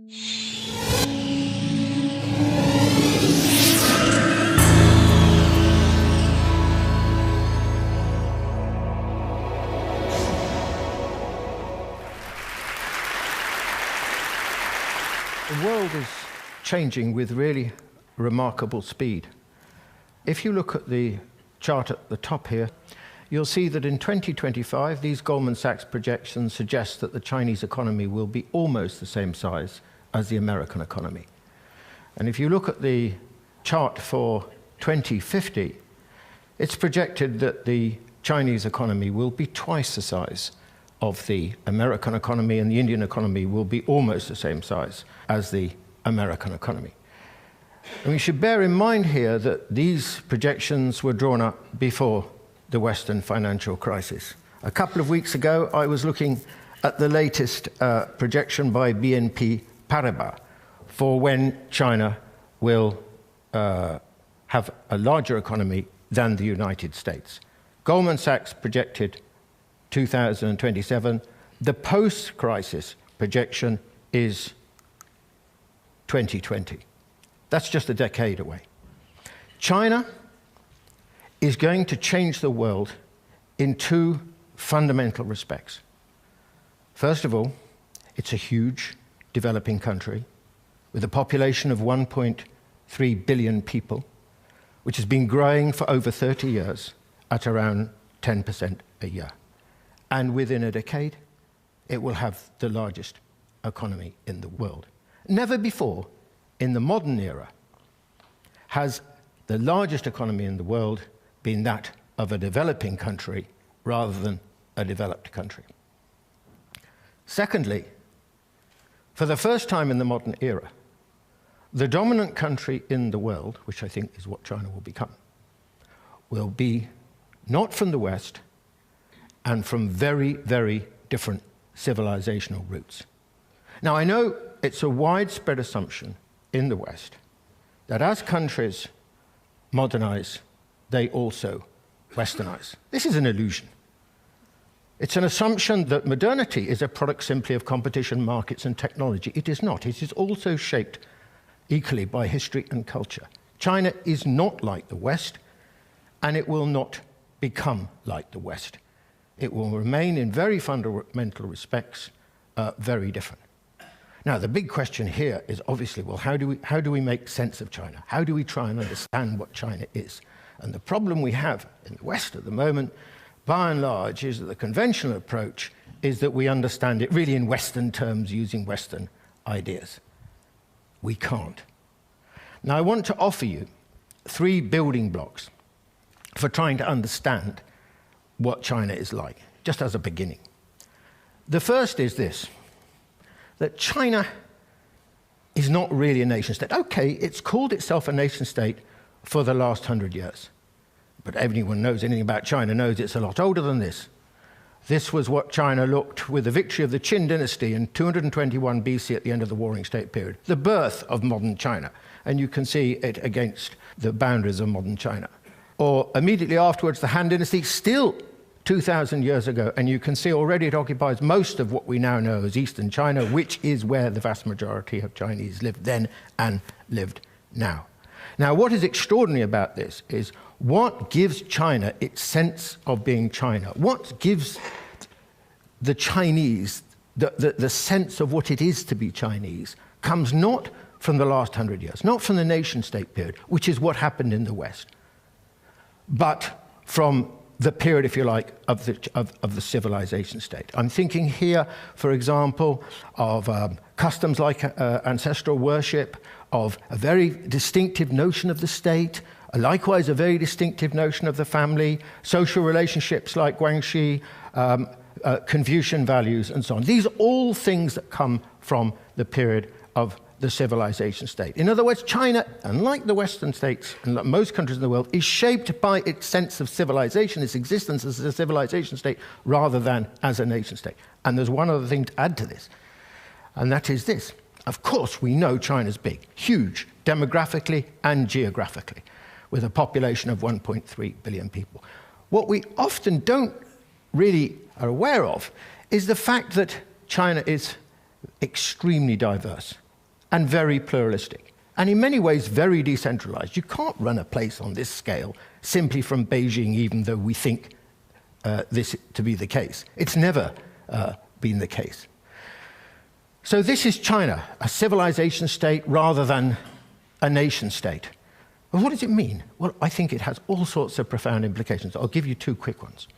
The world is changing with really remarkable speed. If you look at the chart at the top here, you'll see that in 2025, these Goldman Sachs projections suggest that the Chinese economy will be almost the same size as the American economy. And if you look at the chart for 2050, it's projected that the Chinese economy will be twice the size of the American economy, and the Indian economy will be almost the same size as the American economy. And we should bear in mind here that these projections were drawn up before the Western financial crisis. A couple of weeks ago, I was looking at the latest projection by BNP Paribas for when China will have a larger economy than the United States. Goldman Sachs projected 2027. The post-crisis projection is 2020. That's just a decade away. China is going to change the world in two fundamental respects. First of all, it's a huge developing country with a population of 1.3 billion people, which has been growing for over 30 years at around 10% a year. And within a decade, it will have the largest economy in the world. Never before in the modern era has the largest economy in the world been that of a developing country rather than a developed country. Secondly, for the first time in the modern era, the dominant country in the world, which I think is what China will become, will be not from the West and from very, very different civilizational roots. Now, I know it's a widespread assumption in the West that as countries modernize, they also westernize. This is an illusion. It's an assumption that modernity is a product simply of competition, markets, and technology. It is not. It is also shaped equally by history and culture. China is not like the West, and it will not become like the West. It will remain in very fundamental respects very different. Now, the big question here is obviously, well, how do we make sense of China? How do we try and understand what China is? And the problem we have in the West at the moment, by and large, is that the conventional approach is that we understand it really in Western terms using Western ideas. We can't. Now, I want to offer you 3 building blocks for trying to understand what China is like, just as a beginning. The first is this, that China is not really a nation state. Okay, it's called itself a nation state for the last 100 years. But anyone knows anything about China knows it's a lot older than this. This was what China looked with the victory of the Qin dynasty in 221 BC at the end of the Warring State period, the birth of modern China. And you can see it against the boundaries of modern China. Or immediately afterwards, the Han dynasty, still 2,000 years ago, and you can see already it occupies most of what we now know as Eastern China, which is where the vast majority of Chinese lived then and lived now. Now, what is extraordinary about this is what gives China its sense of being China? What gives the Chinese the sense of what it is to be Chinese comes not from the last 100 years, not from the nation-state period, which is what happened in the West, but from the period, if you like, of the civilization state. I'm thinking here, for example, of customs like ancestral worship, of a very distinctive notion of the state, likewise a very distinctive notion of the family, social relationships like Guanxi, Confucian values, and so on. These are all things that come from the period of the civilization state. In other words, China, unlike the Western states and like most countries in the world, is shaped by its sense of civilization, its existence as a civilization state, rather than as a nation state. And there's one other thing to add to this, and that is this. Of course, we know China's big, huge, demographically and geographically, with a population of 1.3 billion people. What we often don't really are aware of is the fact that China is extremely diverse. and very pluralistic, and in many ways very decentralized. You can't run a place on this scale simply from Beijing, even though we think this to be the case. It's never been the case. So this is China, a civilization state rather than a nation state. Well, what does it mean? Well, I think it has all sorts of profound implications. I'll give you two quick ones.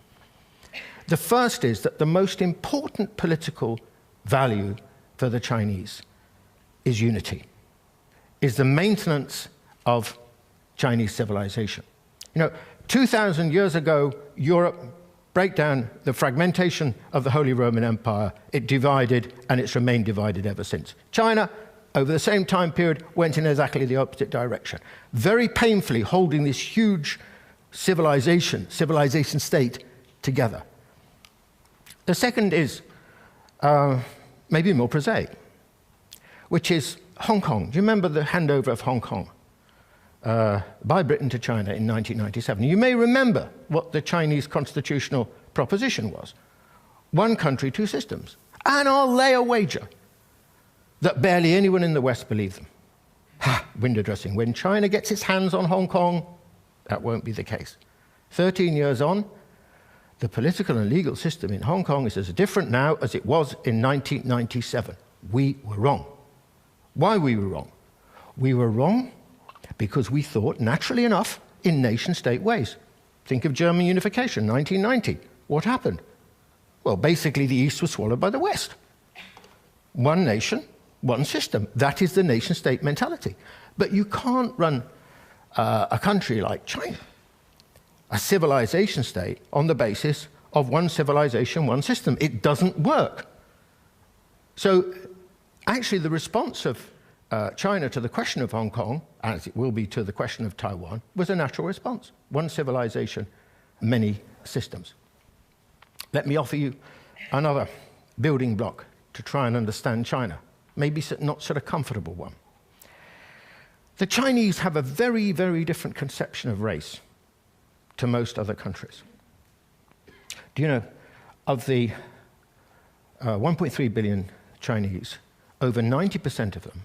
The first is that the most important political value for the Chinese is unity, is the maintenance of Chinese civilization. 2,000 years ago, Europe broke down the fragmentation of the Holy Roman Empire. It divided, and it's remained divided ever since. China, over the same time period, went in exactly the opposite direction, very painfully holding this huge civilization state together. The second is maybe more prosaic, which is Hong Kong. Do you remember the handover of Hong Kong by Britain to China in 1997? You may remember what the Chinese constitutional proposition was. One country, two systems. And I'll lay a wager that barely anyone in the West believed them. Window dressing. When China gets its hands on Hong Kong, that won't be the case. 13 years on, the political and legal system in Hong Kong is as different now as it was in 1997. We were wrong. Why we were wrong? We were wrong because we thought, naturally enough, in nation-state ways. Think of German unification, 1990. What happened? Well, basically the East was swallowed by the West. One nation, one system. That is the nation-state mentality. But you can't run a country like China, a civilization state, on the basis of one civilization, one system. It doesn't work. So actually the response of China to the question of Hong Kong, as it will be to the question of Taiwan, was a natural response. One civilization, many systems. Let me offer you another building block to try and understand China, maybe not such a comfortable one. The Chinese have a very, very different conception of race to most other countries. Do you know, of the 1.3 billion Chinese, over 90% of them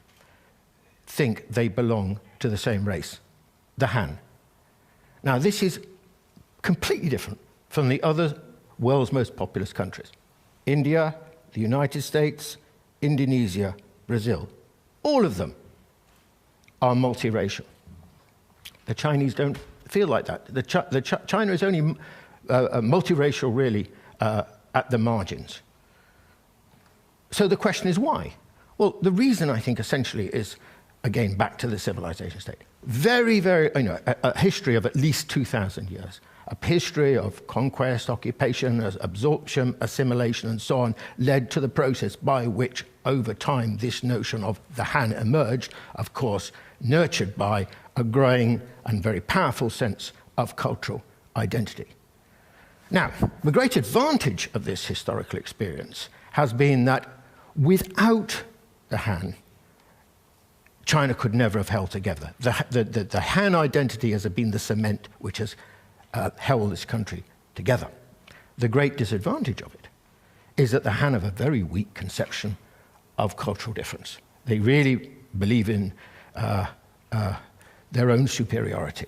think they belong to the same race, the Han. Now, this is completely different from the other world's most populous countries. India, the United States, Indonesia, Brazil. All of them are multiracial. The Chinese don't feel like that. China is only multiracial, really, at the margins. So the question is why? Well, the reason, I think, essentially is, again, back to the civilization state. Very, very, a history of at least 2,000 years. A history of conquest, occupation, absorption, assimilation, and so on, led to the process by which, over time, this notion of the Han emerged, of course, nurtured by a growing and very powerful sense of cultural identity. Now, the great advantage of this historical experience has been that without the Han, China could never have held together. The Han identity has been the cement which has held this country together. The great disadvantage of it is that the Han have a very weak conception of cultural difference. They really believe in their own superiority,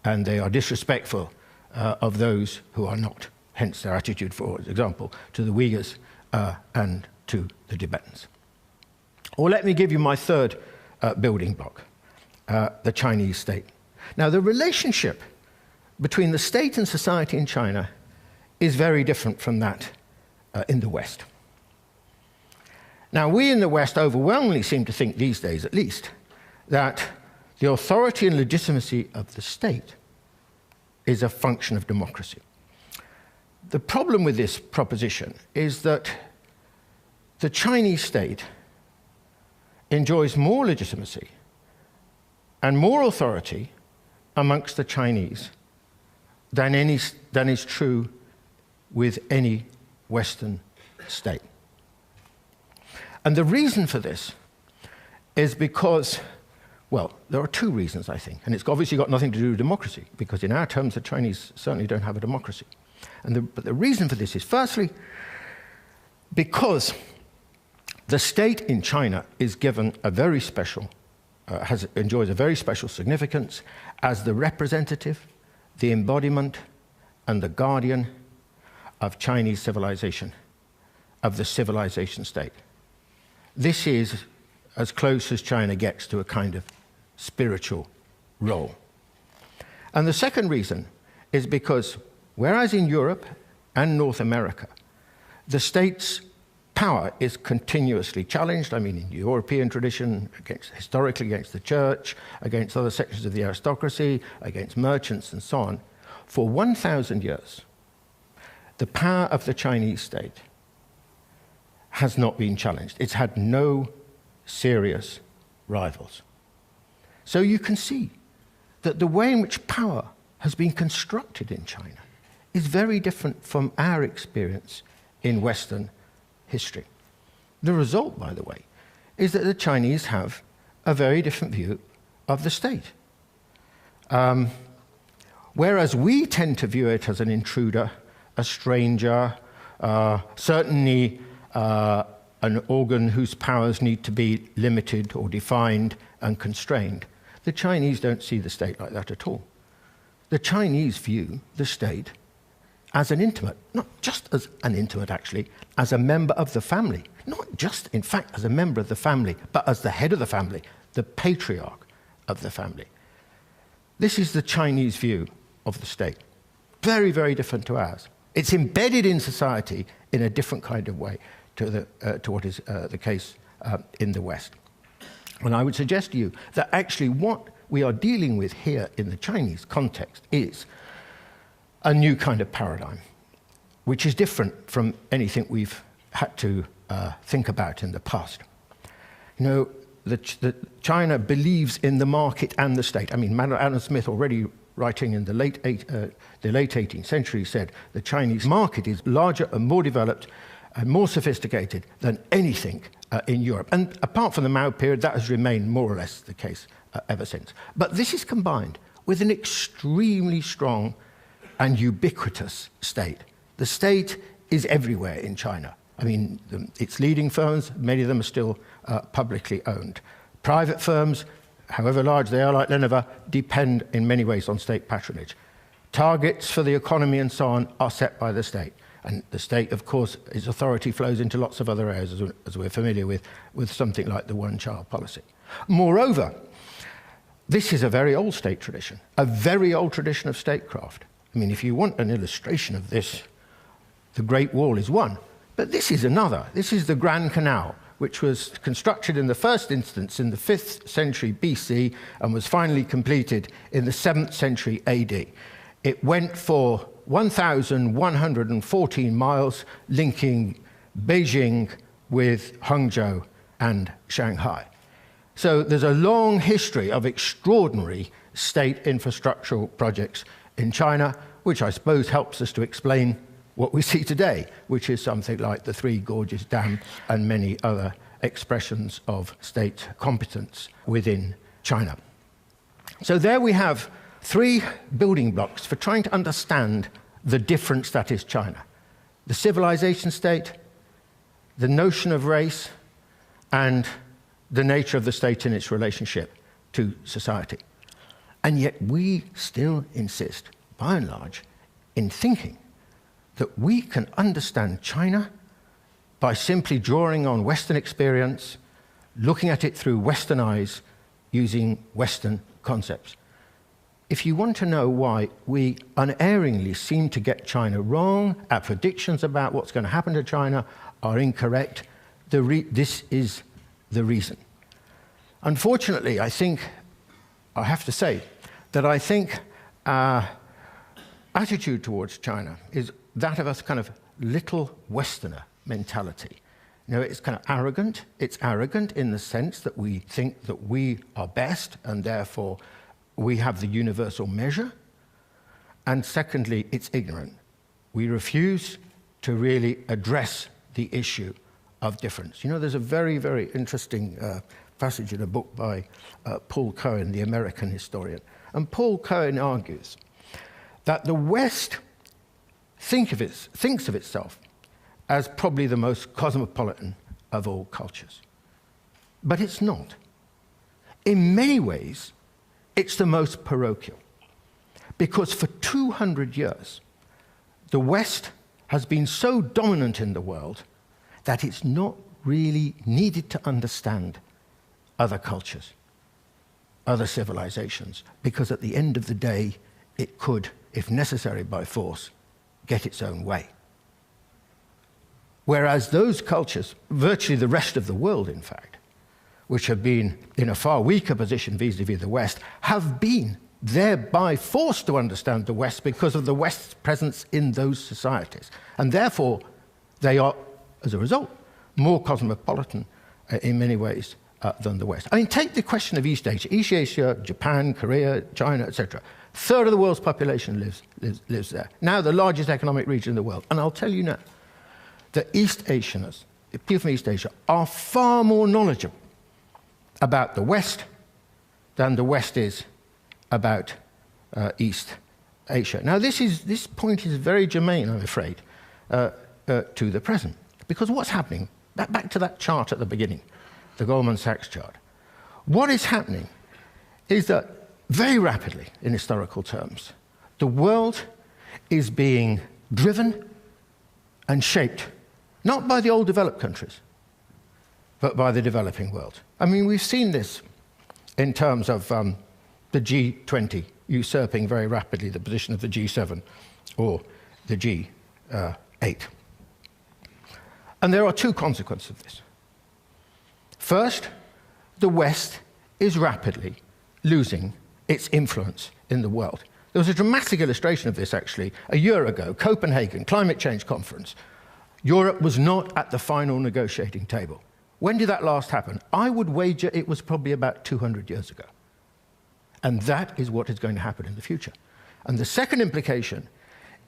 and they are disrespectful of those who are not, hence their attitude, for example, to the Uyghurs and to the Tibetans. Or let me give you my third building block, the Chinese state. Now, the relationship between the state and society in China is very different from that in the West. Now, we in the West overwhelmingly seem to think these days, at least, that the authority and legitimacy of the state is a function of democracy. The problem with this proposition is that the Chinese state enjoys more legitimacy and more authority amongst the Chinese than is true with any Western state. And the reason for this is because, well, there are two reasons, I think. And it's obviously got nothing to do with democracy, because in our terms, the Chinese certainly don't have a democracy. But the reason for this is, firstly, because The state in China is given a very special, enjoys a very special significance as the representative, the embodiment, and the guardian of Chinese civilization, of the civilization state. This is as close as China gets to a kind of spiritual role. And the second reason is because, whereas in Europe and North America, the state's power is continuously challenged. I mean, in European tradition, historically against the church, against other sections of the aristocracy, against merchants and so on. For 1,000 years, the power of the Chinese state has not been challenged. It's had no serious rivals. So you can see that the way in which power has been constructed in China is very different from our experience in Western history. The result, by the way, is that the Chinese have a very different view of the state. Whereas we tend to view it as an intruder, a stranger, certainly an organ whose powers need to be limited or defined and constrained, the Chinese don't see the state like that at all. The Chinese view the state as an intimate, not just as an intimate actually, as a member of the family. Not just, in fact, as a member of the family, but as the head of the family, the patriarch of the family. This is the Chinese view of the state. Very, very different to ours. It's embedded in society in a different kind of way to what is the case in the West. And I would suggest to you that actually what we are dealing with here in the Chinese context is a new kind of paradigm, which is different from anything we've had to think about in the past. You know, China believes in the market and the state. I mean, Adam Smith, already writing in the late 18th century, said the Chinese market is larger and more developed and more sophisticated than anything in Europe. And apart from the Mao period, that has remained more or less the case ever since. But this is combined with an extremely strong and ubiquitous state. The state is everywhere in China. I mean, its leading firms, many of them are still publicly owned. Private firms, however large they are, like Lenovo, depend in many ways on state patronage. Targets for the economy and so on are set by the state. And the state, of course, its authority flows into lots of other areas, as we're familiar with something like the one-child policy. Moreover, this is a very old state tradition, a very old tradition of statecraft. I mean, if you want an illustration of this, the Great Wall is one, but this is another. This is the Grand Canal, which was constructed in the first instance in the 5th century BC and was finally completed in the 7th century AD. It went for 1,114 miles, linking Beijing with Hangzhou and Shanghai. So there's a long history of extraordinary state infrastructural projects in China, which I suppose helps us to explain what we see today, which is something like the Three Gorges Dam and many other expressions of state competence within China. So there we have three building blocks for trying to understand the difference that is China: the civilization state, the notion of race, and the nature of the state in its relationship to society. And yet we still insist, by and large, in thinking that we can understand China by simply drawing on Western experience, looking at it through Western eyes, using Western concepts. If you want to know why we unerringly seem to get China wrong, our predictions about what's going to happen to China are incorrect, this is the reason. Unfortunately, I have to say that I think our attitude towards China is that of a kind of little Westerner mentality. You know, it's kind of arrogant. It's arrogant in the sense that we think that we are best and therefore we have the universal measure. And secondly, it's ignorant. We refuse to really address the issue of difference. You know, there's a very, very interesting passage in a book by Paul Cohen, the American historian. And Paul Cohen argues that the West thinks of itself as probably the most cosmopolitan of all cultures. But it's not. In many ways, it's the most parochial. Because for 200 years, the West has been so dominant in the world that it's not really needed to understand other cultures, other civilizations, because at the end of the day, it could, if necessary by force, get its own way. Whereas those cultures, virtually the rest of the world, in fact, which have been in a far weaker position vis-à-vis the West, have been thereby forced to understand the West because of the West's presence in those societies. And therefore, they are, as a result, more cosmopolitan in many ways than the West. I mean, take the question of East Asia. East Asia, Japan, Korea, China, etc. A third of the world's population lives there. Now the largest economic region in the world. And I'll tell you now, that East Asians, people from East Asia, are far more knowledgeable about the West than the West is about East Asia. Now, this point is very germane, I'm afraid, to the present. Because what's happening, back to that chart at the beginning, the Goldman Sachs chart, what is happening is that very rapidly, in historical terms, the world is being driven and shaped, not by the old developed countries, but by the developing world. I mean, we've seen this in terms of the G20 usurping very rapidly the position of the G7 or the G8. And there are two consequences of this. First, the West is rapidly losing its influence in the world. There was a dramatic illustration of this, actually, a year ago, Copenhagen Climate Change Conference. Europe was not at the final negotiating table. When did that last happen? I would wager it was probably about 200 years ago. And that is what is going to happen in the future. And the second implication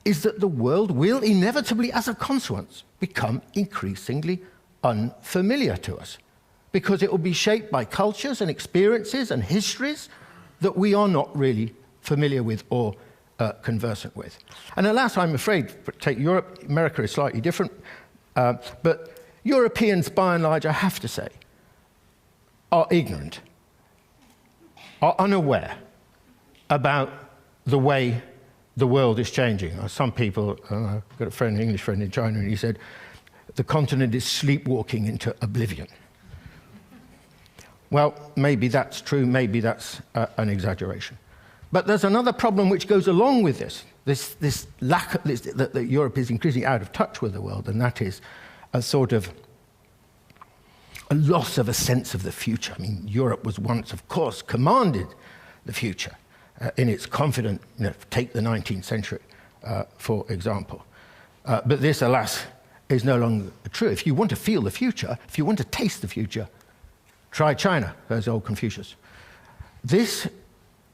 is that the world will inevitably, as a consequence, become increasingly unfamiliar to us, because it will be shaped by cultures and experiences and histories that we are not really familiar with or conversant with. And alas, I'm afraid, take Europe, America is slightly different, but Europeans, by and large, I have to say, are ignorant, are unaware about the way the world is changing. Some people, I've got a friend, an English friend in China, and he said, the continent is sleepwalking into oblivion. Well, maybe that's true, maybe that's an exaggeration. But there's another problem which goes along with this lack, that Europe is increasingly out of touch with the world, and that is a sort of a loss of a sense of the future. I mean, Europe was once, of course, commanded the future in its confident, take the 19th century, for example. But this, alas, is no longer true. If you want to feel the future, if you want to taste the future, try China, says old Confucius. This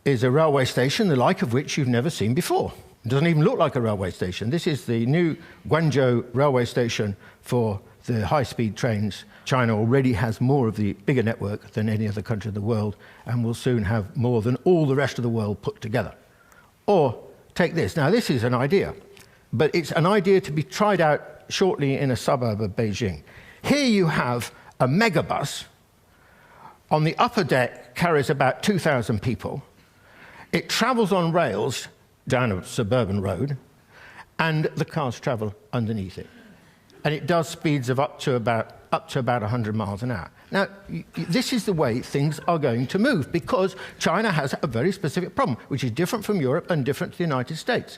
is a railway station, the like of which you've never seen before. It doesn't even look like a railway station. This is the new Guangzhou railway station for the high-speed trains. China already has more of the bigger network than any other country in the world, and will soon have more than all the rest of the world put together. Or take this. Now, this is an idea, but it's an idea to be tried out shortly in a suburb of Beijing. Here you have a megabus. On the upper deck carries about 2,000 people. It travels on rails down a suburban road, and the cars travel underneath it. And it does speeds of up to about 100 miles an hour. Now, this is the way things are going to move, because China has a very specific problem, which is different from Europe and different to the United States.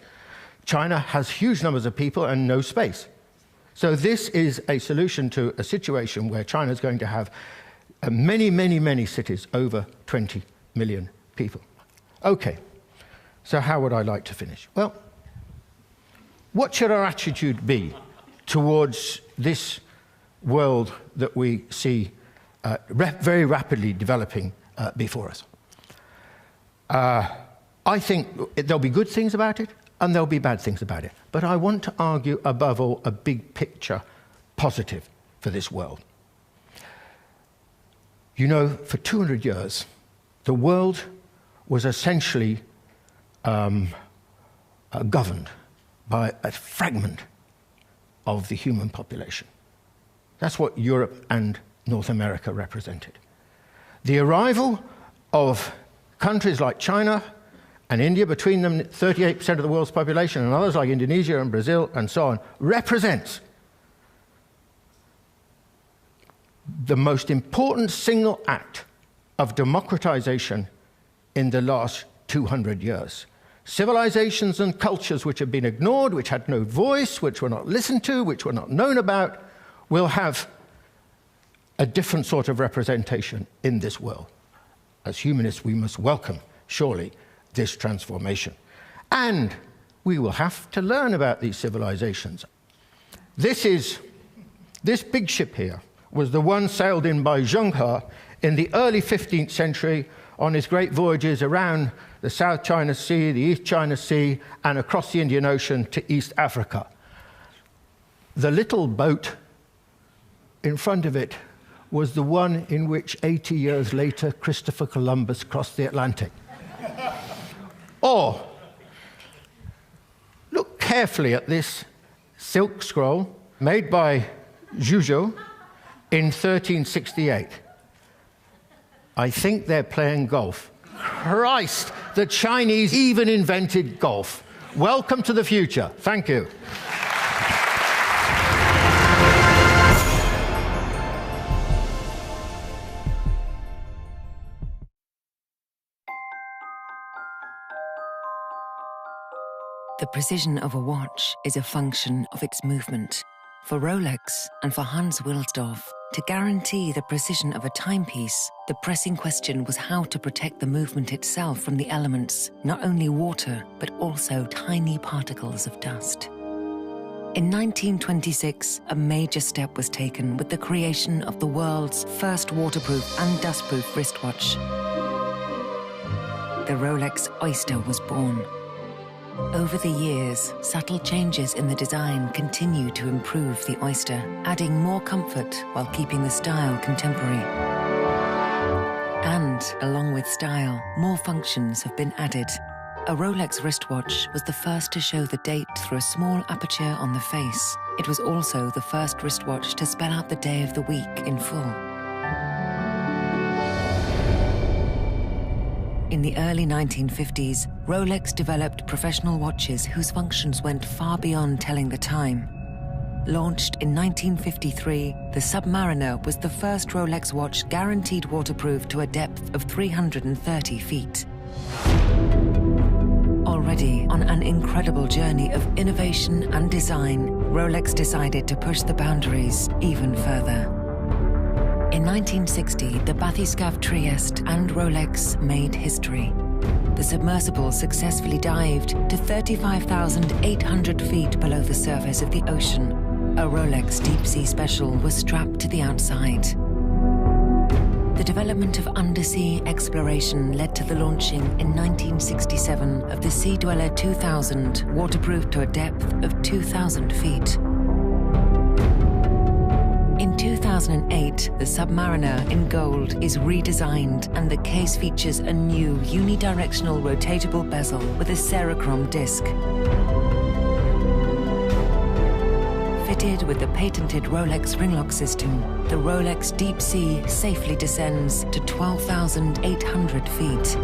China has huge numbers of people and no space. So this is a solution to a situation where China is going to have many, many, many cities, over 20 million people. Okay, so how would I like to finish? Well, what should our attitude be towards this world that we see very rapidly developing before us? I think there'll be good things about it, and there'll be bad things about it. But I want to argue, above all, a big picture positive for this world. You know, for 200 years, the world was essentially governed by a fragment of the human population. That's what Europe and North America represented. The arrival of countries like China and India, between them 38% of the world's population, and others like Indonesia and Brazil and so on, represents the most important single act of democratization in the last 200 years. Civilizations and cultures which have been ignored, which had no voice, which were not listened to, which were not known about, will have a different sort of representation in this world. As humanists, we must welcome, surely, this transformation. And we will have to learn about these civilizations. This big ship here was the one sailed in by Zheng He in the early 15th century on his great voyages around the South China Sea, the East China Sea, and across the Indian Ocean to East Africa. The little boat in front of it was the one in which 80 years later Christopher Columbus crossed the Atlantic. Or, look carefully at this silk scroll made by Zhuzhou in 1368. I think they're playing golf. Christ, the Chinese even invented golf. Welcome to the future. Thank you. The precision of a watch is a function of its movement. For Rolex and for Hans Wilsdorf, to guarantee the precision of a timepiece, the pressing question was how to protect the movement itself from the elements, not only water, but also tiny particles of dust. In 1926, a major step was taken with the creation of the world's first waterproof and dustproof wristwatch. The Rolex Oyster was born. Over the years, subtle changes in the design continue to improve the Oyster, adding more comfort while keeping the style contemporary. And, along with style, more functions have been added. A Rolex wristwatch was the first to show the date through a small aperture on the face. It was also the first wristwatch to spell out the day of the week in full. In the early 1950s, Rolex developed professional watches whose functions went far beyond telling the time. Launched in 1953, the Submariner was the first Rolex watch guaranteed waterproof to a depth of 330 feet. Already on an incredible journey of innovation and design, Rolex decided to push the boundaries even further. In 1960, the Bathyscaphe Trieste and Rolex made history. The submersible successfully dived to 35,800 feet below the surface of the ocean. A Rolex Deep Sea Special was strapped to the outside. The development of undersea exploration led to the launching in 1967 of the Sea Dweller 2000, waterproof to a depth of 2,000 feet. In 2008, the Submariner in gold is redesigned and the case features a new unidirectional rotatable bezel with a Cerachrom disc. Fitted with the patented Rolex ring-lock system, the Rolex Deep Sea safely descends to 12,800 feet.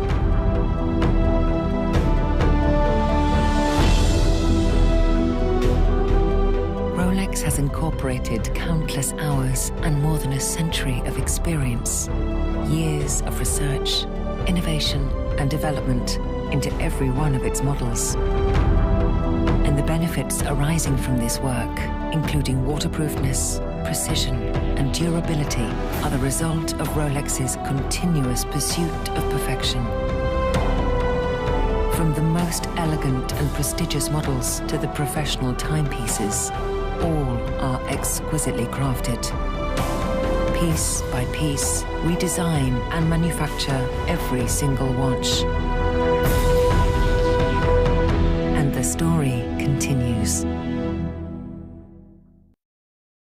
Rolex has incorporated countless hours and more than a century of experience, years of research, innovation, and development into every one of its models. And the benefits arising from this work, including waterproofness, precision, and durability, are the result of Rolex's continuous pursuit of perfection. From the most elegant and prestigious models to the professional timepieces, all are exquisitely crafted. Piece by piece, redesign and manufacture every single watch. And the story continues.